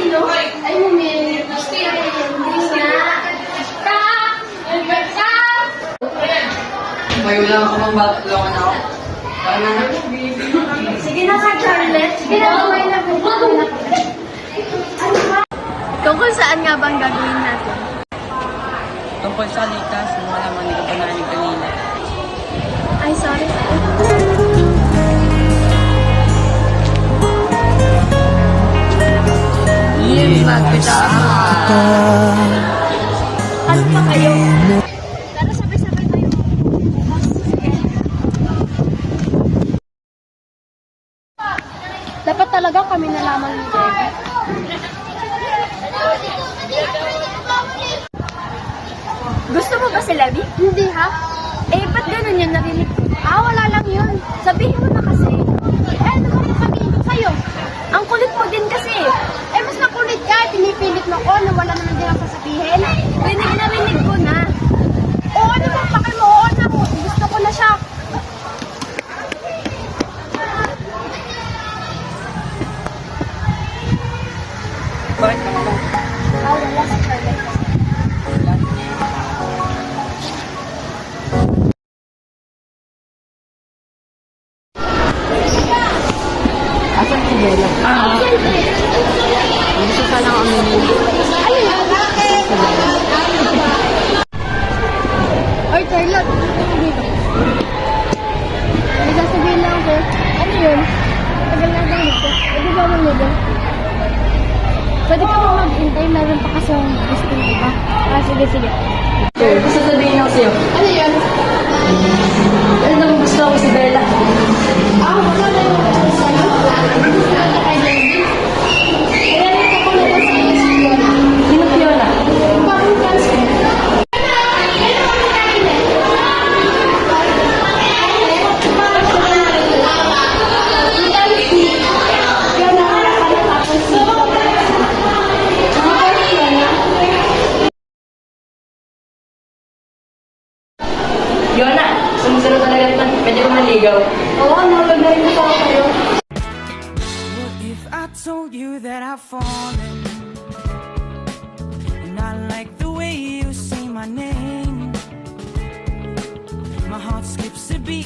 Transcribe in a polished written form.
Ay, mami. May wala ako mang batulungan ako. Paano na? Sige na ka, Charlotte. Sige na, kumain na po. Tungkol saan nga bang gagawin natin? Tungkol sa likas, nung malaman hindi ka pa narinig kanina. Ay, sorry. Magkasama! Ano pa kayo? Tara, sabay-sabay tayo. Dapat talaga kami na lamang ni Greg. Gusto mo ba si Levi? Hindi ha? Eh, ba't ganun yun narinig ko? Wala lang yun. Sabihin mo na kasi. Ano ba yung sabihin ko sa'yo? Ang kulit mo din kasi. Mas nakulit ka. Pinipilit mo ko na wala naman din ang sasabihin. Narinig ko na. Ano bang pakay mo? Na mo. Gusto ko na siya. Bakit ka naman? Wala si Charlotte. Asan si Bella? Gusto sana ako aminin. Or Charlotte, dito. May sasabihin lang ako. Ano yun? Tagal na bang dito? Pwede ba mag-noodle? Pwede ka ba mag-intay? Meron pa kasi ang gusto ng iba. Sige. Sir, gusto sabihin ako sa'yo. Ano yun? Ano naman gusto ako si Bella? Wala na yung sa'yo. Kay Levi. Kaya rin ako na sa iyo si Fiona. Sino Fiona? Bakit transfer? Fiona, sumusunod talaga ito. Pwede ko maligaw. Oo, nalagay mo pa kayo. What if I told you that I've fallen? And I like the way you say my name. My heart skips a beat.